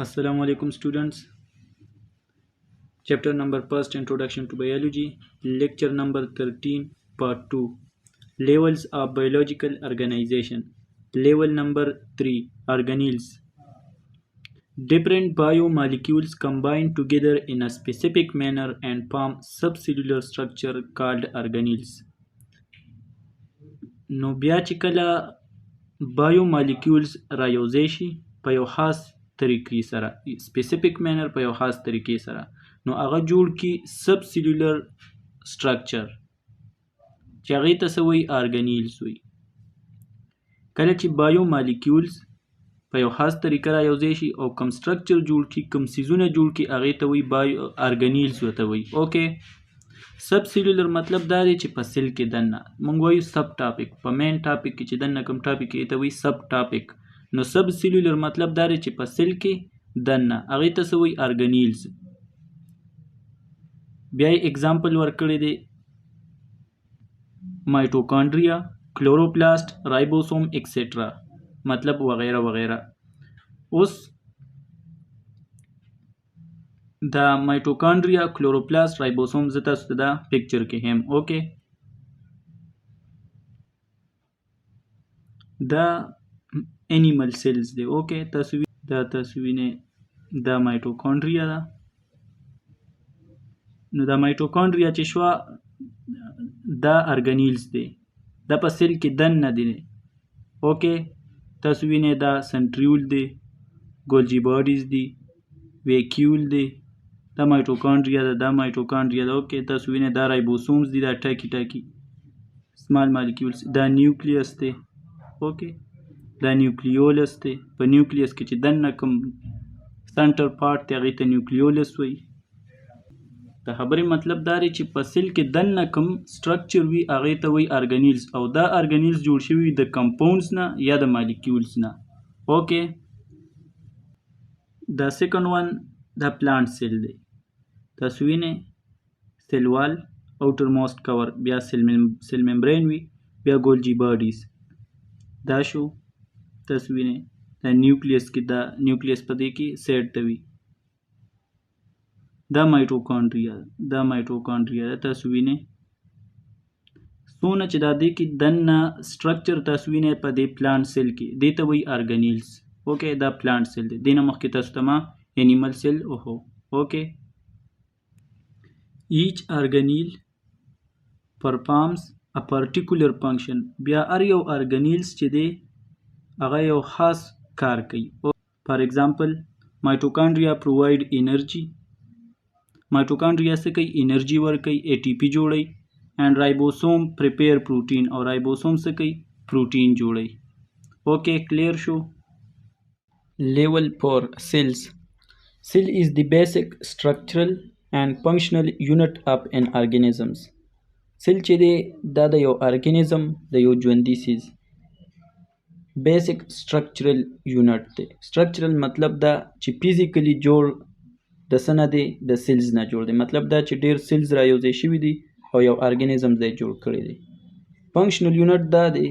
Assalamu alaikum students. Chapter number first, Introduction to Biology. Lecture number 13, part 2. Levels of biological organization. Level number 3, organelles. Different biomolecules combine together in a specific manner and form subcellular structure called organelles. نو بیا چې کله بایومالیکولز رایوځای شي په یو خاص طریقې سره سپیسیفیک مینر په یو خاص طریقې سره نو هغه جوړ کی سب سیلولر سټرکچر چې هغې ته څه وایي ارګانیلز وایي. کله چې بایومالیکولز په یو خاص طریقه رایوځای شي او کوم سټرکچر جوړ کی کوم څیزونه جوړ کی هغې ته وایي ارګانیلز ورته وایي. اوکې سب سیلولر مطلب دا دی چې په سیل کې دننه موږ وایو سب ټاپک په مین ټاپک کې چې دننه کوم ټاپک کې ته وایي سب ټاپک نو سب سیلولر مطلب دا دی چې په سیل کې دننه هغې ته څه وایي ارګانیلز. بیا یې اگزامپل ورکړی دی مایټوکانډریا کلوروپلاست رایبوسوم ایکسیټرا مطلب وغیره وغیره. اوس دا مایټوکانډریا کلوروپلاست رایبوسوم زه تاسو ته دا پکچر کې هم اوکې دا انیمل سیلز دی. اوکې تاسو وینئ دا مایټوکانډریا ده. نو دا مایټوکانډریا چې شوه دا ارګانیلز دی دا په سیل کې دننه دی. اوکې تاسو وینئ دا سنټریول دی ګولجي باډیز دی ویکیول دی دا مایټوکانډریا ده دا مایټوکانډریا ده. اوکې تاسو وینئ دا رایبوسومز دي دا ټاکي سمال مالیکولز دا نیوکلیس دی. اوکې دا نیوکلیولس دی په نیوکلیس کې چې دننه کوم سنټر پارټ دی هغې ته نیوکلیولس وایي. د خبرې مطلب دا دی چې په سیل کې دننه کوم سټرکچر وي هغې ته وایي ارګانیلز او دا ارګانیلز جوړ شوي د کمپاونډز نه یا د مالیکولز نه. اوکې دا سیکنډ ون دا پلانټ سیل دی. تاسو وینئ سیل وال اوټر موسټ کور بیا سیل ممبرین وي بیا ګولجي باډیز دا شو. تاسو وینئ دا نیوکلیس کې دا نیوکلیس په دې کې سیټ ته وي دا مایټوکانډریا ده. تاسو وینئ څونه چې دا دې کې دننه سټرکچر تاسو وینئ په دې پلانټ سیل کې دې ته وایي ارګانیلز. اوکې دا پلانټ سیل دی دې نه مخکې تاسو ته ما انیمل سیل وښو. اوکې each organelle performs a particular function. بیا هر یو ارګانیلز چې دی هغه یو خاص کار کوي. فار ایگزامپل مایټوکانډریا پرووایډ انرژي مایټوکانډریا څه کوي انرژي ورکوي اے ټي پي جوړوي اینډ رایبوسوم پریپیر پروټین او رایبوسوم څه کوي پروټین جوړوي. اوکې کلیر شو. Level 4 cells. Cell is the basic structural and functional unit of an organisms. Cell چې دی دا د یو ارګانیزم د یو ژوندي څیز بیسیک سټرکچرل یونټ دی. سټرکچرل مطلب دا چې فزیکلی جوړ د څه نه دی د سیلز نه جوړ دی. مطلب دا چې ډیر سیلز را یوځای شوي دي او یو ارګانیزم دی جوړ کړی دی. فنکشنل یونټ دا دی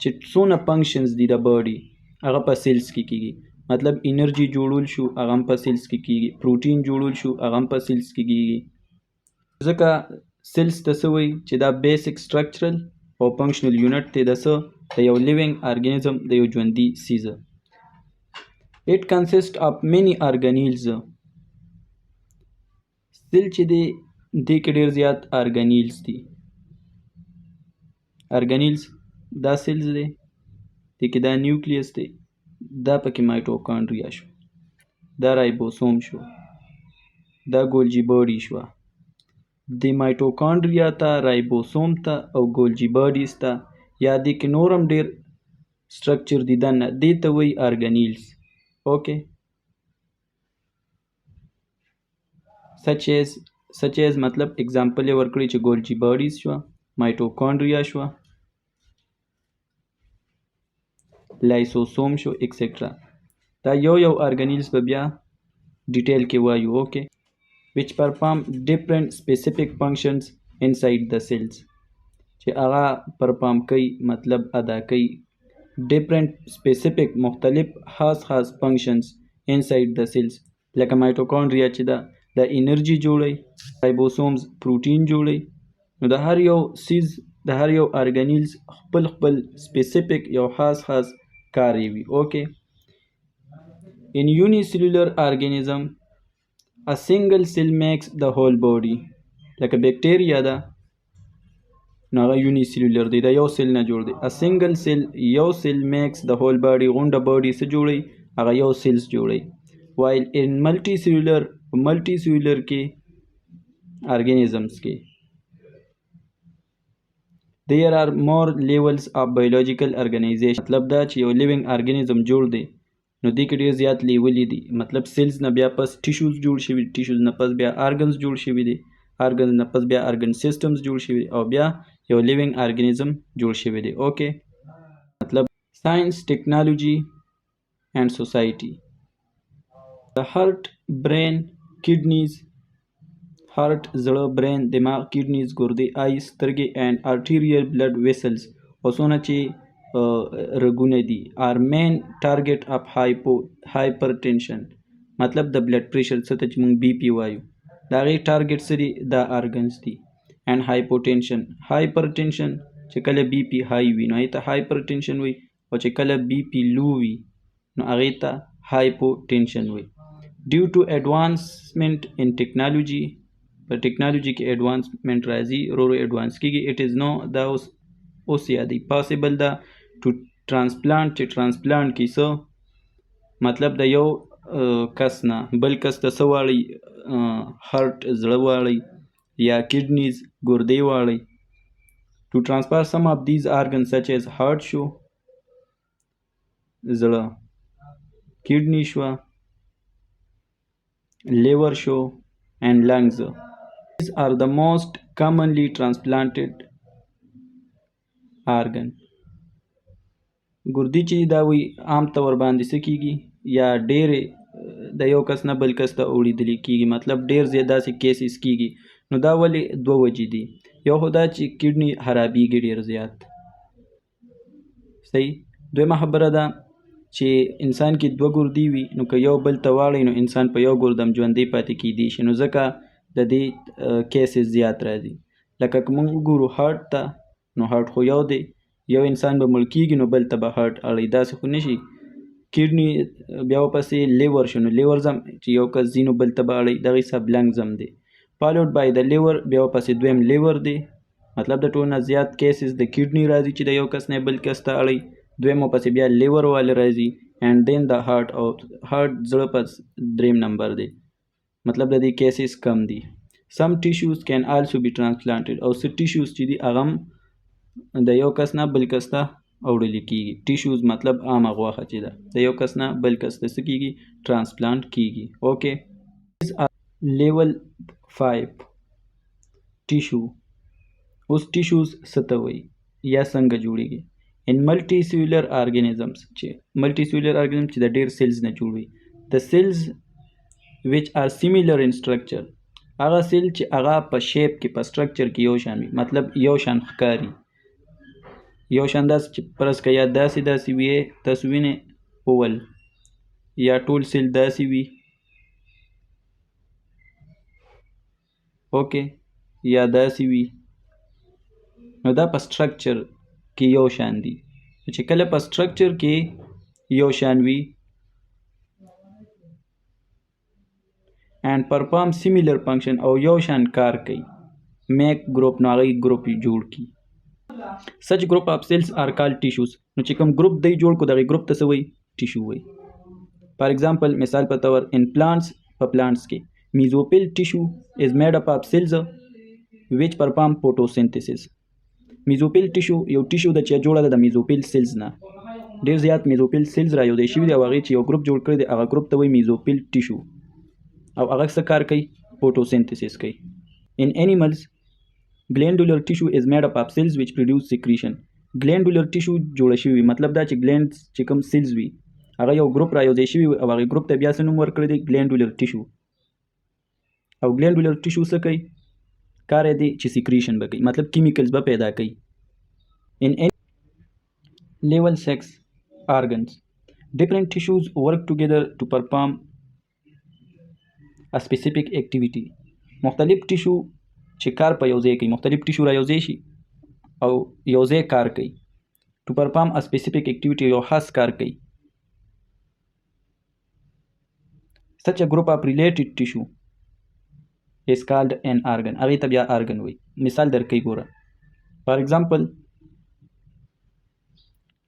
چې څونه فنکشنز دي د باډي هغه په سیلز کې کیږي. مطلب انرژي جوړول شو هغه هم په سیلز کې کیږي پروټین جوړول شو هغه هم په سیلز کې کیږي. ځکه سیلز ته څه وایي چې دا بیسیک سټرکچرل او فنکشنل یونټ دی د څه د یو لیوینګ ارګانیزم د یو ژوندي څیزه. اټ کنسسټ اف مینی ارګانیلز. سیل چې دی دې کې ډېر زیات ارګانیلز دي. ارګانیلز دا سیلز دی دې کې دا نیوکلیس دی دا پکې مایټوکانډریا شو دا رایبوسوم شو دا ګولجي باډي شوه. د مایټوکانډریا ته رایبوسوم ته او ګولجي باډیز ته یا دې کې نور هم ډېر سټرکچر دي دننه دې ته وایي ارګانیلز. اوکې such as مطلب اگزامپل یې ورکړي چې ګولجي باډیز شوه مایټوکانډریا شوه لایسوسوم شو ایکسیټرا. دا یو ارګانیلز به بیا ډیټیل کې وایو. اوکې which perform different specific functions inside the cells. چې هغه پرفارم کوي مطلب ادا کوي different specific مختلف خاص functions inside the cells لکه مایټوکونډریا چې د انرژي جوړوي، رایبوسومز پروټین جوړوي. نو د هر یو سیز د هر یو ارګانیلز خپل خپل سپیسیفیک یو خاص کار وي. اوکې in unicellular organism a single cell makes the whole body. لکه بکټیریا ده نو هغه یونیسیلولر دی، دا یو سیل نه جوړ دی. a single cell یو سیل makes the whole body غونډه باډي څه جوړوي؟ هغه یو سیلز جوړوي. while in multicellular کې organisms کې there are more levels of biological organization. مطلب دا چې یو living organism جوړ دی نو دې کې ډېر زیات لیولې دي. مطلب سیلز نه بیا پس ټیشوز جوړ شوي، ټیشوز نه پس بیا ارګنز جوړ شوي دي، ارګنز نه پس بیا ارګن سیستمز جوړ شوي او بیا یو لیوینګ ارګانیزم جوړ شوی دی. اوکې مطلب ساينس، ټیکنالوژي اینڈ سوسایټي. د هارت، برین، کډنیز، هارت زړه، برین دماغ، کډنیز ګردې، آی سترګې اینڈ ارټیریل بلډ ویسلز او څونه چې رګونه دي آر مین ټارګټ اف هایپرټنشن. مطلب د بلډ پریشر څه ته چې موږ بي پی وایو د هغې ټارګټ څه دي؟ دا ارګنز دي. اینډ هایپوټنشن، هایپرټنشن چې کله بي پی های وي نو هغې ته هایپرټنشن وي، او چې کله بي پی لو وي نو هغې ته هایپوټنشن وي. ډیو ټو اډوانسمنټ ان ټیکنالوژي، په ټیکنالوژي کې اډوانسمنټ راځي، ورو ورو اډوانس کېږي. اټ از نو دا اوس یادوي پاسبل ده ټو ټرانسپلانټ چې ټرانسپلانټ کې څه مطلب د یو کس نه بل کس ته څه واړی، هارت زړه واړی یا کډنیز ګردې واړی. ټو ټرانسفر سم اف دیز ارګنز سچ ایز هارت شو زړه، کډنی شوه، liver show and lungs. These are the most commonly transplanted organ. ګردې چې دا وي عام طور باندې څه کېږي یا ډېرې د یو کس نه بل کس ته وړېدلې کېږي، مطلب ډېر زیات داسې کیسز کېږي. نو دا ولې دوه وجې دي، یو خو دا چې کډني خرابېږي ډېر زیات، صحیح. دویمه خبره ده چې انسان کې دوه ګردې وي نو که یو بل ته واړی نو انسان په یو ګردم ژوندی پاتې کېدی شي، نو ځکه د دې کیسز زیات راځي. لکه که موږ وګورو هارت ته نو هارت خو یو دی، یو انسان به مړ کېږي نو بل ته به هارت اړی، داسې خو نه شي. کډني بیا ورپسې لیور شو نو لیور زم چې یو کس ځي نو بل ته به اړی، دغه حساب لنګز هم دی. فالوډ بای د لیور، بیا ورپسې دویم لیور دی، مطلب د ټول نه زیات کیسز د کډني راځي چې د یو کس نه بل کس ته اړی، دویم ورپسې بیا لیور والا راځي اینډ دین د هارت، او هارت زړه پس دریم نمبر دی، مطلب د دې کیسز کم دي. سم ټیشوز کین آلسو بی ټرانسپلانټډ، او څه ټیشوز چې دي هغه هم د یو کس نه بل کس ته اوړلی کېږي. ټیشوز مطلب عامه غوښه چې ده د یو کس نه بل کس ته څه کېږي؟ ټرانسپلانټ کېږي. اوکې لیول 5 ټیشو. اوس ټیشوز څه ته وایي یا څنګه جوړیږي؟ ان ملټي سیلولر ارګانیزمز، چې ملټي سیلولر ارګانیزم چې د ډېر سیلز نه جوړ وي. د سیلز which are similar in structure، هغه سیل چې هغه په شیپ کې په سټرکچر کې یو شان وي، مطلب یو شان ښکاري، یو شان داسې چې فرض که یا داسې وي تاسو وینئ اول، یا ټول سیل داسې وي، اوکې، یا داسې وي، نو دا په سټرکچر کې یو شان دي. چې کله په سټرکچر کې یو شان وي and perform similar function او یو شان کار کوي، make group، نو هغه ګروپ جوړ کړي. such group of cells are called tissues. نو چې کوم ګروپ دی جوړ کړو دغه ګروپ ته څه وایي؟ ټیشو وایي. فار ایگزامپل مثال په طور in plants، په پلانټس کې میزوفیل ټیشو is made up of cells which perform photosynthesis. میزوفیل ټیشو یو ټیشو ده چې جوړه ده د میزوفیل سیلز نه، ډېر زیات میزوفیل سیلز را یو ځای شوي دي او هغې چې یو ګروپ جوړ کړی دی هغه ګروپ ته وایي میزوفیل ټیشو، او هغه څه کار کوي؟ فوټوسینتھیسس کوي. in animals glandular tissue is made up of cells which produce secretion. glandular tissue جوړه شوي، مطلب دا چې ګلینډز چې کوم سیلز وي هغه یو ګروپ را یو ځای شوي او هغې ګروپ ته بیا څه نوم ورکړی دی؟ ګلینډولر ټیشو. او ګلینډولر ټیشو څه کوي؟ کار یې دی چې سیکریشن به کوي، مطلب کیمیکلز به پیدا کوي. in any level 6 organs Different tissues work together to perform a specific activity. مختلف ټیشو چې کار په یو ځای کوي، مختلف ټیشو را یو ځای شي او یو ځای کار کوي. To perform a specific activity یو خاص کار کوي. Such a group of related tissue is called an organ. هغې ته بیا organ وایي. مثال درکوي ګوره. For example,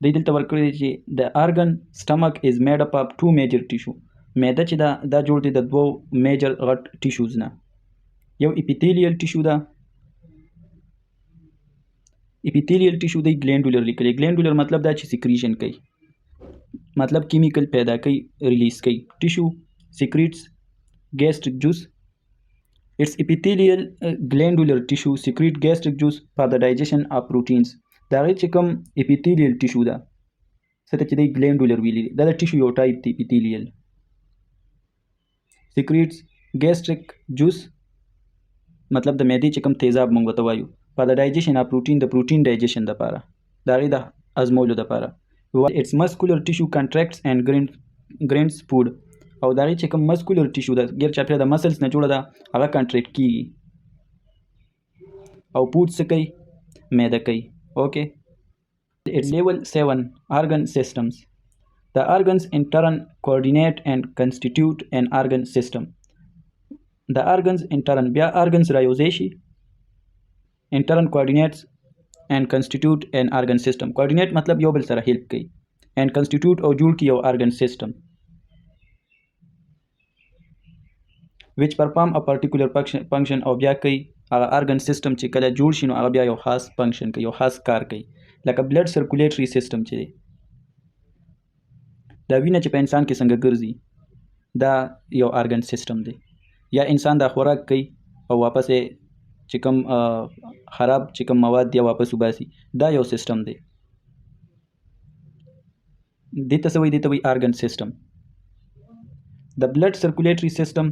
دوی دلته ورکړی دی چې the organ stomach is made up of two major tissue. معده چې دا جوړ دی د دوو میجر غټ ټیشوز نه. یو اپیتیلیل ټیشو ده. اپیتیلیل ټیشو دی ګلینډولر لیکلی. ګلینډولر مطلب دا چې سیکریشن کوي، مطلب کیمیکل پیدا کوي، ریلیز کوي. ټیشو secretes gastric juice. Its epithelial glandular tissue secrete gastric juice for the digestion of proteins. دا هغې چې کوم اپیتیلیل ټیشو ده څه ته چې دی ګلینډولر ویلي دی، دا د ټیشو یو ټایپ دی اپیتیلیل. secretes gastric juice مطلب د معدې چې کوم تیزاب موږ ورته وایو. for the digestion of protein د پروټین ډایجیشن دپاره، د هغې د هضمولو دپاره. its muscular tissue contracts and grinds food. او د هغې چې کوم مسکولر ټیشو ده ګیر چاپېره د مسلس نه جوړه ده هغه کنټریکټ کېږي او پوډ څه کوي؟ معده کوي. اوکې. It's level 7 organ systems. The organs in turn coordinate and constitute an organ system. The organs in turn بیا organs را یوځای شي. in turn coordinates and constitute an organ system. coordinate مطلب یو بل سره هیلپ کوي and constitute او جوړ کړي یو organ system which perform a particular function. او بیا کوي هغه organ system چې کله جوړ شي نو هغه بیا یو خاص function کوي، یو خاص کار کوي. لکه blood circulatory system چې دی، دا وینه چې په انسان کې څنګه ګرځي دا یو organ system دی. یا انسان دا خوراک کوي او واپس چې کوم خراب چې کوم مواد دی واپس وباسي، دا یو سیستم دی. دې ته څه وایي؟ دې ته وایي organ system. The blood circulatory system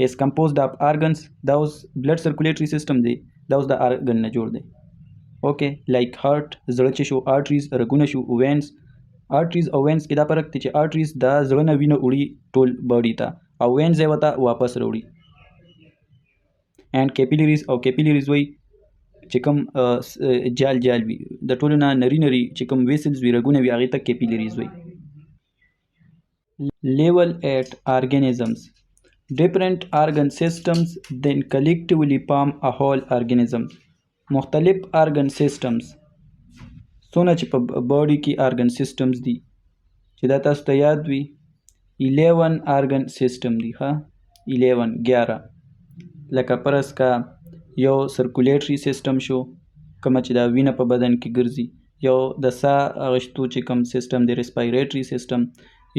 is composed of organs. دا اوس blood circulatory system دی، دا اوس د organ نه جوړ دی. اوکې. like heart زړه چې شو، arteries رګونه شو، veins. arteries او veins کې دا فرق دی چې arteries دا زړه نه وینه وړي ټول باډي ته او veins یې ورته واپس راوړي. and capillaries او capillaries وایي چې کوم جال وي د ټولو نه نري چې کوم ویسلز وي، رګونه وي، هغې ته capillaries وایي. level 8 organisms. Different organ systems then collectively form a whole organism. مختلف organ systems څونه چې په باډي کې organ systems دي چې دا تاسو ته یاد وي 11 organ system دي. ښه 11 لکه پرس کا یو circulatory system شو کومه چې دا وینه په بدن کې ګرځي، یو د ساه اخیستو چې کوم سیستم دی respiratory system،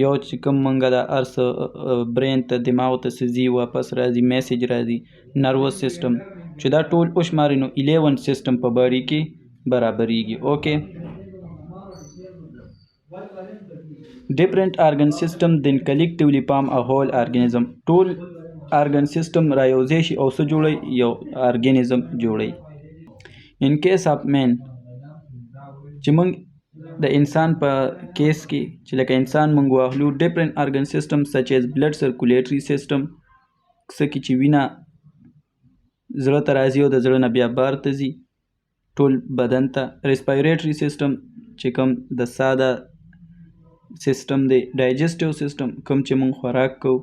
یو چې کوم منګه د ارس برین ته دماغ ته سزي واپس راځي میسیج راځي نروس سیستم، چې دا ټول وشماري نو 11 سیستم په باډي کې برابرېږي. اوکې. different organ system then collectively form a whole organism. ټول organ system را یوځای شي او څه جوړوي؟ یو organism جوړوي. in case of man چې موږ د انسان په کیس کې چې لکه انسان موږ واخلو different organ systems such as blood circulatory system څه کې چې وینه زړه ته راځي او د زړه نه بیا بار ته ځي ټول بدن ته، respiratory system چې کوم د ساه د سیستم دی، digestive system کوم چې موږ خوراک کوو،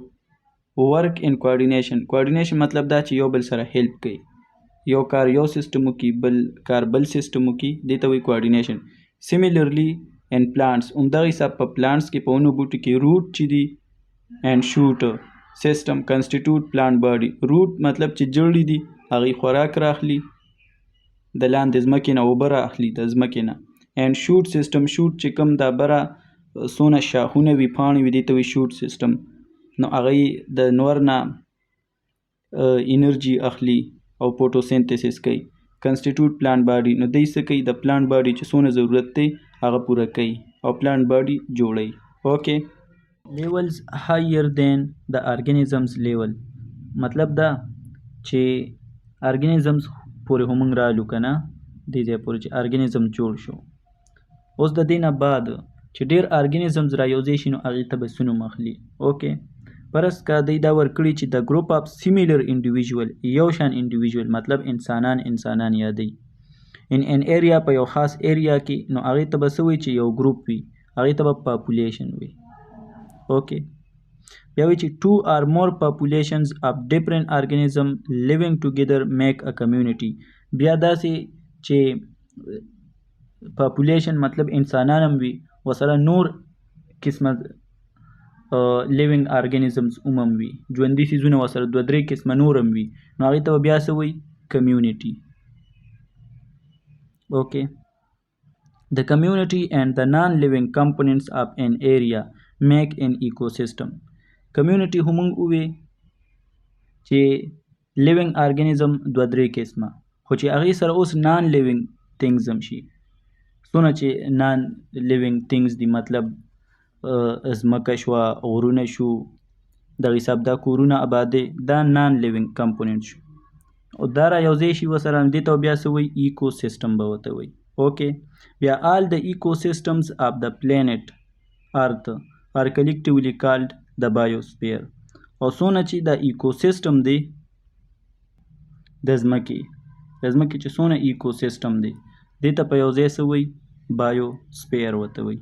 work in coordination مطلب دا چې یو بل سره هیلپ کوي، یو کار یو سیستم وکړي بل کار بل سیستم وکړي، دې ته وایي coordination. similarly in plants همدغه حساب په plants کې په ونو بوټو کې root چې دي and shoot system constitute plant body. root مطلب چې جړې دي هغې خوراک راخلي د لاندې ځمکې نه، اوبه راخلي د ځمکې نه. and shoot system shoot چې کوم دا بره څونه شاخونه وي پاڼې وي دې ته وایي shoot system. نو هغې د نور نه انرژي اخلي او فوټوسینتھسس کوي. constitute plant body نو دوی څه کوي؟ د پلانټ باډي چې څونه ضرورت دی هغه پوره کوي او پلانټ باډي جوړوي. اوکې. levels higher than the organisms level مطلب دا چې organisms پورې هم موږ رالو که نه دې ځای پورې چې organism جوړ شو. اوس د دې نه بعد چې ډیر ارګانیزمز را یوځای شي نو هغې ته به څه نوم اخلي. اوکې فرض که دوی دا ورکړي چې د ګروپ اف سیمیلر انډیویژول یو شان انډیویژول مطلب انسانان یادوي ان ان ایریا په یو خاص ایریا کې نو هغې ته به څه وي چې یو ګروپ وي هغې ته به پاپولیشن وي. اوکې بیا وایي چې two or more populations of different organism living together make a community. بیا داسې چې پاپولیشن مطلب انسانان هم وي ورسره نور قسمه لیوینګ ارګانیزمز هم وي ژوندي څیزونه ورسره دوه درې قسمه نور هم وي نو هغې ته به بیا څه وایي کمیونټي. اوکې The community and the non-living components of an area make an ecosystem. Community هم موږ ووی چې living organism دوه درې قسمه خو چې هغې سره اوس non living things هم شي څونه چې non living things دي مطلب ځمکه شوه غرونه شو دغه حساب دا کورونه آبادۍ دا non living component شو او دا را یو ځای شي ورسره دې ته بیا څه وایي ایکو سیسټم به ورته وایي. اوکې بیا all the ecosystems of the planet earth are collectively called the biosphere. او څونه چې دا ایکو سیسټم دی د ځمکې چې څونه ایکو سیسټم دی دې ته په یو ځای څه وایي بایوسفیر ورته وایي.